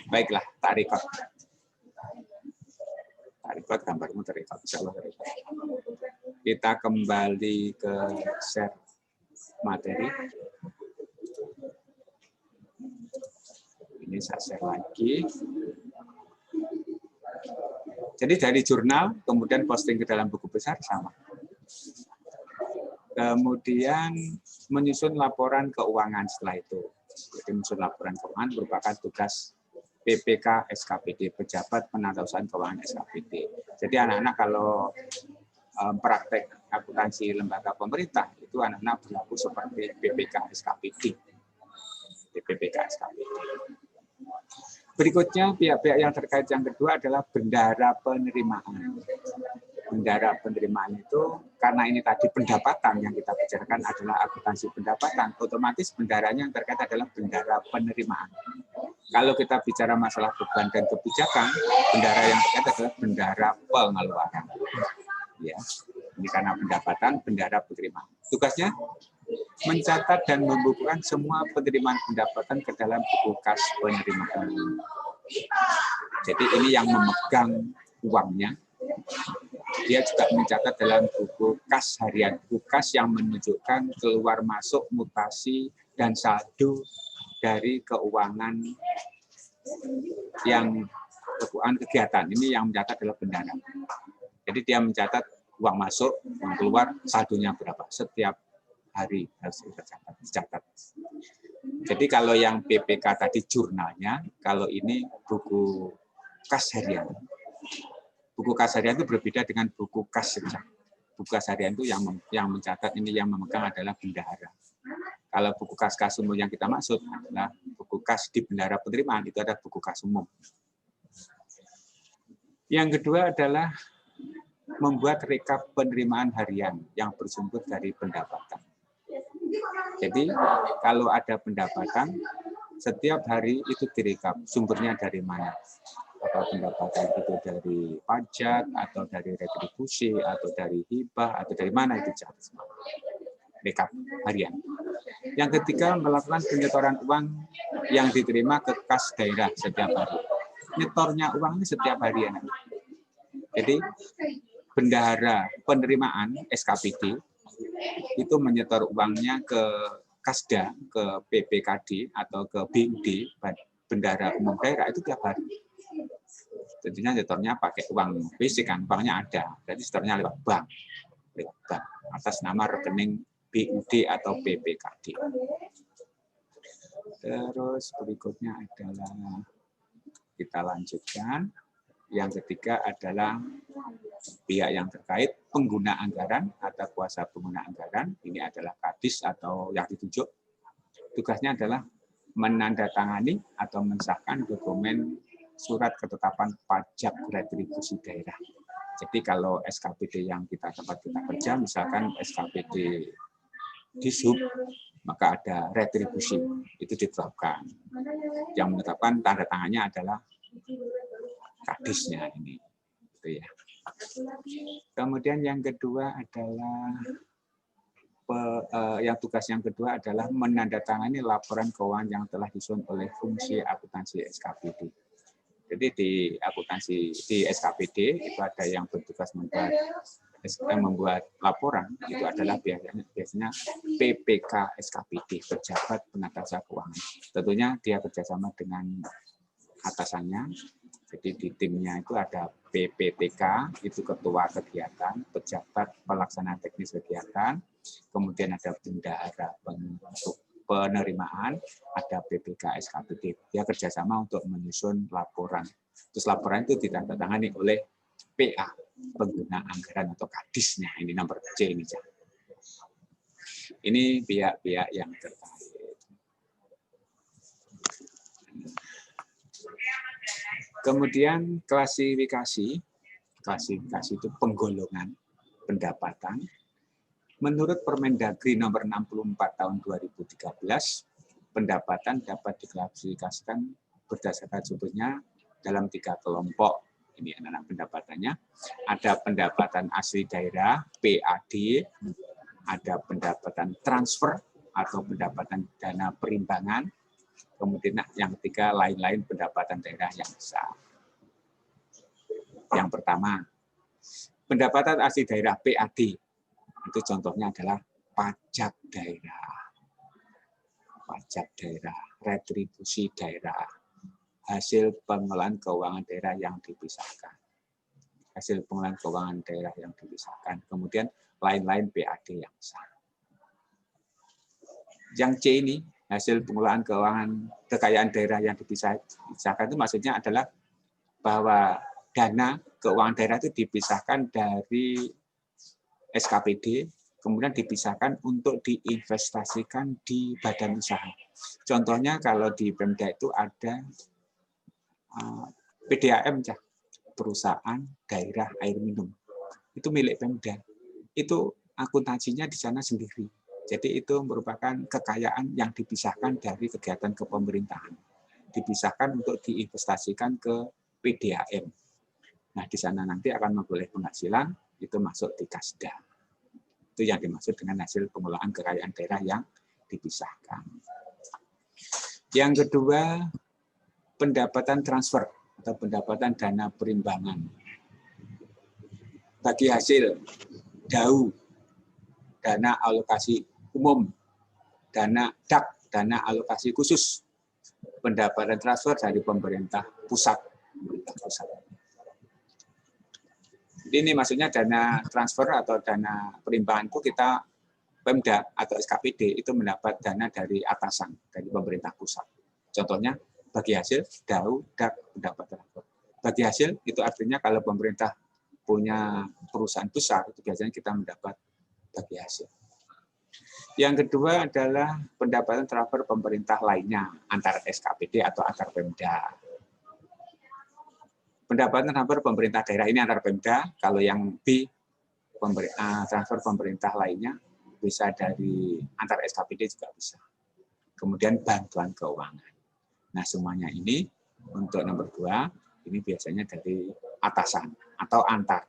Baiklah, tak record. Tak record, gambarmu terrecord. Insya Allah terrecord. Kita kembali ke share materi. Ini saya share lagi. Jadi dari jurnal, kemudian posting ke dalam buku besar sama. Kemudian menyusun laporan keuangan setelah itu. Jadi menyusun laporan keuangan merupakan tugas PPK SKPD, Pejabat Penatausahaan Keuangan SKPD. Jadi anak-anak kalau praktek akuntansi lembaga pemerintah, itu anak-anak berlaku seperti PPK SKPD. PPK SKPD. Berikutnya, pihak-pihak yang terkait yang kedua adalah bendahara penerimaan. Bendahara penerimaan itu, karena ini tadi pendapatan yang kita bicarakan adalah akuntansi pendapatan, otomatis bendaharanya yang terkait adalah bendahara penerimaan. Kalau kita bicara masalah beban dan kebijakan, bendahara yang terkait adalah bendahara pengeluaran. Ya, ini karena pendapatan, bendahara penerimaan. Tugasnya mencatat dan membukukan semua penerimaan pendapatan ke dalam buku kas penerimaan. Jadi ini yang memegang uangnya. Dia juga mencatat dalam buku kas harian, buku kas yang menunjukkan keluar masuk, mutasi, dan saldo dari keuangan yang keuangan kegiatan. Ini yang mencatat adalah bendahara. Jadi dia mencatat uang masuk, uang keluar, saldonya berapa setiap hari harus dicatat. Jadi kalau yang PPK tadi jurnalnya, kalau ini buku kas harian. Buku kas harian itu berbeda dengan buku kas sejak. Buku kas harian itu yang mencatat, ini yang memegang adalah bendahara. Kalau buku kas umum yang kita maksud adalah buku kas di bendahara penerimaan, itu ada buku kas umum. Yang kedua adalah membuat rekap penerimaan harian yang bersumber dari pendapatan. Jadi kalau ada pendapatan, setiap hari itu direkap sumbernya dari mana. Apakah pendapatan itu dari pajak, atau dari retribusi, atau dari hibah, atau dari mana itu catat semua. Rekap harian. Yang ketiga, melakukan penyetoran uang yang diterima ke kas daerah setiap hari. Nyetornya uang ini setiap hari. Jadi bendahara penerimaan SKPD itu menyetor uangnya ke Kasda, ke PPKD atau ke BUD, bendahara umum daerah, itu tiap hari. Tentunya nyetornya pakai uang fisik kan, uangnya ada. Jadi nyetornya lewat bank, atas nama rekening BUD atau PPKD. Terus berikutnya adalah kita lanjutkan. Yang ketiga adalah pihak yang terkait pengguna anggaran atau kuasa pengguna anggaran. Ini adalah kadis atau yang ditunjuk. Tugasnya adalah menandatangani atau mensahkan dokumen surat ketetapan pajak retribusi daerah. Jadi kalau SKPD yang tempat kita kerja, misalkan SKPD Dishub, maka ada retribusi, itu ditetapkan. Yang menetapkan tanda tangannya adalah kadisnya ini, gitu ya. Kemudian yang kedua adalah tugas yang kedua adalah menandatangani laporan keuangan yang telah disusun oleh fungsi akuntansi SKPD. Jadi di akuntansi di SKPD itu ada yang bertugas membuat laporan, itu adalah biasanya PPK SKPD, Pejabat Penatausahaan Keuangan. Tentunya dia bekerjasama dengan atasannya. Jadi di timnya itu ada PPTK, itu ketua kegiatan, pejabat pelaksana teknis kegiatan, kemudian ada bendahara penerimaan, ada PPK SKPD. Dia kerjasama untuk menyusun laporan. Terus laporan itu ditandatangani oleh PA, pengguna anggaran atau kadisnya. Ini nomor C ini. Ini pihak-pihak yang terkait. Kemudian klasifikasi itu penggolongan pendapatan. Menurut Permendagri nomor 64 tahun 2013, pendapatan dapat diklasifikasikan berdasarkan sumbernya dalam 3 kelompok. Ini anak-anak pendapatannya. Ada pendapatan asli daerah, PAD, ada pendapatan transfer atau pendapatan dana perimbangan, Kemudian yang ketiga, lain-lain pendapatan daerah yang sah. Yang pertama, pendapatan asli daerah PAD. Itu contohnya adalah pajak daerah. Pajak daerah, retribusi daerah, hasil pengelolaan keuangan daerah yang dipisahkan. Hasil pengelolaan keuangan daerah yang dipisahkan. Kemudian lain-lain PAD yang sah. Yang C ini, hasil pengelolaan keuangan kekayaan daerah yang dipisahkan itu maksudnya adalah bahwa dana keuangan daerah itu dipisahkan dari SKPD, kemudian dipisahkan untuk diinvestasikan di badan usaha. Contohnya kalau di Pemda itu ada PDAM, perusahaan daerah air minum. Itu milik Pemda. Itu akuntansinya di sana sendiri. Jadi itu merupakan kekayaan yang dipisahkan dari kegiatan kepemerintahan. Dipisahkan untuk diinvestasikan ke PDAM. Nah, di sana nanti akan memperoleh penghasilan, itu masuk di Kasda. Itu yang dimaksud dengan hasil pengelolaan kekayaan daerah yang dipisahkan. Yang kedua, pendapatan transfer atau pendapatan dana perimbangan. Bagi hasil DAU, dana alokasi umum, dana DAK, dana alokasi khusus, pendapatan transfer dari pemerintah pusat. Ini maksudnya dana transfer atau dana perimbangan itu kita Pemda atau SKPD itu mendapat dana dari atasan, dari pemerintah pusat. Contohnya bagi hasil DAU, DAK, pendapatan transfer. Bagi hasil itu artinya kalau pemerintah punya perusahaan besar itu biasanya kita mendapat bagi hasil. Yang kedua adalah pendapatan transfer pemerintah lainnya antar SKPD atau antar Pemda. Pendapatan transfer pemerintah daerah ini antar Pemda, kalau yang B transfer pemerintah lainnya bisa dari antar SKPD juga bisa. Kemudian bantuan keuangan. Nah, semuanya ini untuk nomor 2 ini biasanya dari atasan atau antar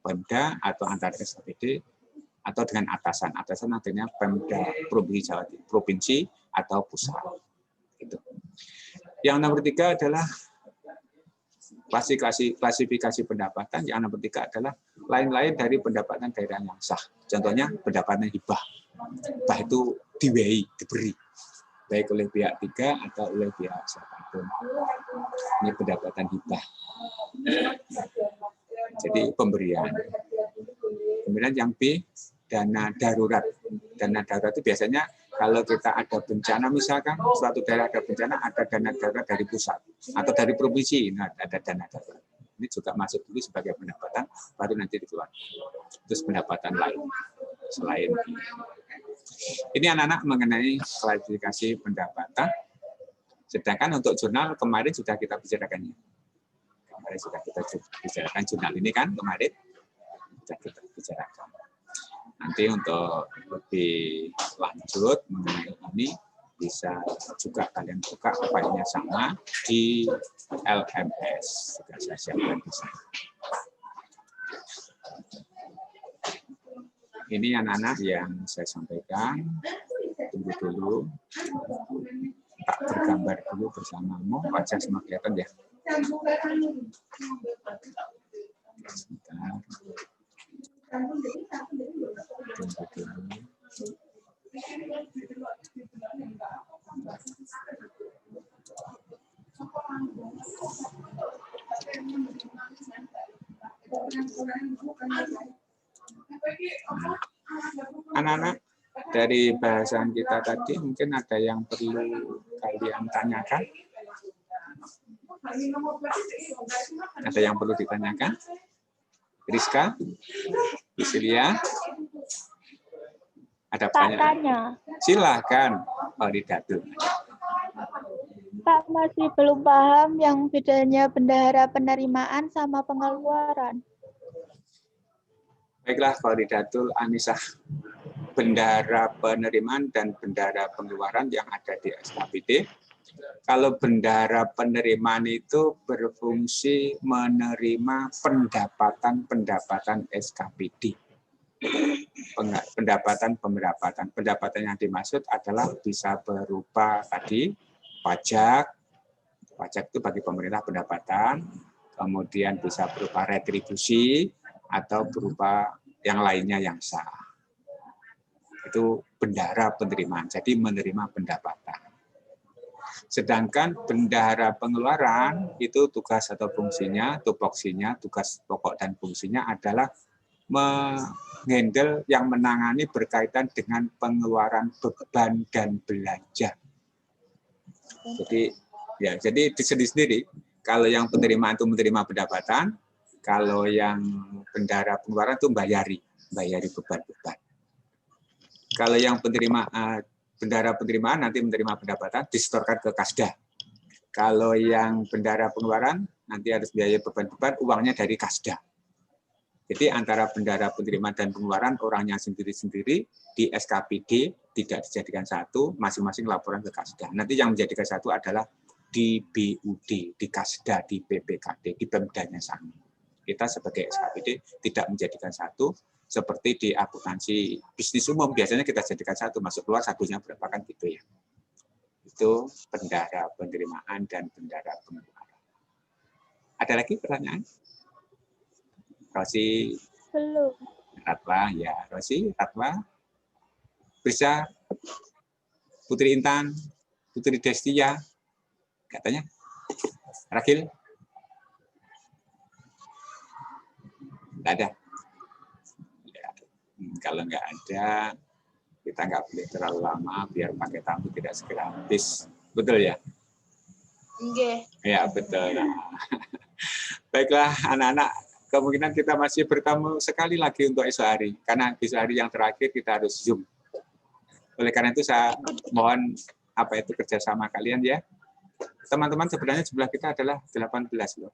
Pemda atau antar SKPD atau dengan atasan. Atasan artinya Pemda provinsi atau pusat. Gitu. Yang nomor 3 adalah klasifikasi pendapatan. Yang nomor 3 adalah lain-lain dari pendapatan daerah yang sah. Contohnya pendapatan hibah. Hibah itu diwehi, diberi. Baik oleh pihak 3 atau oleh pihak siapapun. Ini pendapatan hibah. Jadi pemberian. Kemudian yang B, dana darurat. Dana darurat itu biasanya kalau kita ada bencana, misalkan suatu daerah ada bencana, ada dana darurat dari pusat atau dari provinsi, nah, ada dana darurat. Ini juga masuk dulu sebagai pendapatan, baru nanti dikeluarkan. Terus pendapatan lain selain ini. Ini anak-anak mengenai klasifikasi pendapatan. Sedangkan untuk jurnal kemarin sudah kita bicarakannya. Kemarin sudah kita bicarakan jurnal ini kan kemarin sudah kita bicarakan. Nanti untuk lebih lanjut mengenai ini bisa juga kalian buka filenya sama di LMS. Sudah saya siapkan di sana. Ini anak-anak yang saya sampaikan. Tunggu dulu. Tak bergambar dulu bersamamu. Wajah semua kelihatan ya. Sebentar. Tunggu dulu. Anak-anak, dari bahasan kita tadi mungkin ada yang perlu kalian tanyakan? Ada yang perlu ditanyakan? Rizka? Isilia? Ada pertanyaan? Silakan, Faridatul. Pak, masih belum paham yang bedanya bendahara penerimaan sama pengeluaran. Baiklah, Faridatul Anisah. Bendahara penerimaan dan bendahara pengeluaran yang ada di SKPD. Kalau bendahara penerimaan itu berfungsi menerima pendapatan-pendapatan SKPD. Pendapatan yang dimaksud adalah bisa berupa tadi pajak itu bagi pemerintah pendapatan, kemudian bisa berupa retribusi atau berupa yang lainnya yang sah. Itu bendahara penerimaan, jadi menerima pendapatan. Sedangkan bendahara pengeluaran itu tugas atau fungsinya, tupoksinya, tugas pokok dan fungsinya adalah menghandle yang menangani berkaitan dengan pengeluaran beban dan belanja. Jadi sendiri kalau yang penerimaan itu menerima pendapatan, kalau yang bendahara pengeluaran itu bayari beban-beban. Kalau yang bendahara penerimaan nanti menerima pendapatan disetorkan ke Kasda. Kalau yang bendahara pengeluaran nanti harus biaya beban-beban, uangnya dari Kasda. Jadi antara bendahara penerimaan dan pengeluaran orangnya sendiri-sendiri di SKPD tidak dijadikan satu, masing-masing laporan ke Kasda. Nanti yang menjadikan satu adalah di BUD, di Kasda, di PPKD, di Pemdanya sama. Kita sebagai SKPD tidak menjadikan satu, seperti di akuntansi bisnis umum biasanya kita jadikan satu, masuk keluar satunya berapa kan gitu ya. Itu bendahara penerimaan dan bendahara pengeluaran. Ada lagi pertanyaan? Rosi? Belum. Ratwa, ya. Rosi, Ratwa? Bisa? Putri Intan? Putri Destia? Katanya? Ragil? Tidak ada? Ya. Kalau nggak ada, kita nggak boleh terlalu lama biar pakai tamu tidak segera habis. Betul ya? Oke. Ya, betul. Nah. Baiklah, anak-anak. Kemungkinan kita masih bertemu sekali lagi untuk esok hari. Karena esok hari yang terakhir kita harus Zoom. Oleh karena itu saya mohon kerjasama kalian ya. Teman-teman sebenarnya jumlah kita adalah 18 loh.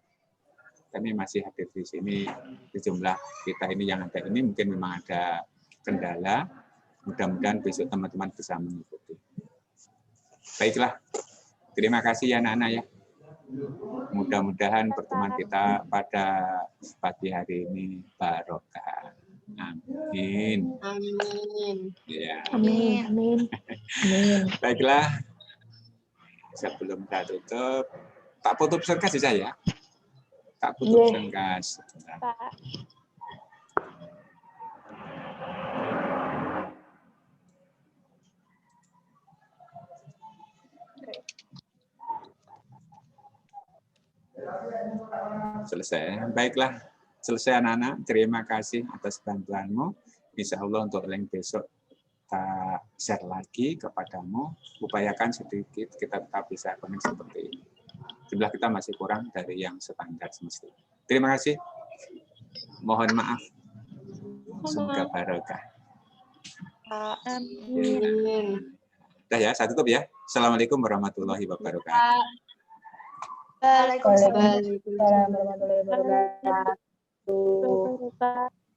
Kami masih hadir di sini di jumlah kita ini yang ada ini mungkin memang ada kendala. Mudah-mudahan besok teman-teman bisa mengikuti. Baiklah, terima kasih ya anak-anak ya. Mudah-mudahan pertemuan kita pada pagi hari ini barokah. Amin. Amin. Ya. Amin. Amin. Amin. Baiklah, sebelum kita tutup, tak tutup serkas bisa ya? Tak tutup serkas. Pak. Selesai. Baiklah, selesai anak-anak. Terima kasih atas bantuanmu. Insya Allah untuk link besok kita share lagi kepadamu. Upayakan sedikit kita tetap bisa connect seperti ini. Jumlah kita masih kurang dari yang standar semestinya. Terima kasih. Mohon maaf. Semoga barokah. Amin. Udah ya, saya tutup ya. Assalamualaikum warahmatullahi wabarakatuh. Waalaikumsalam. Waalaikumsalam warahmatullahi wabarakatuh.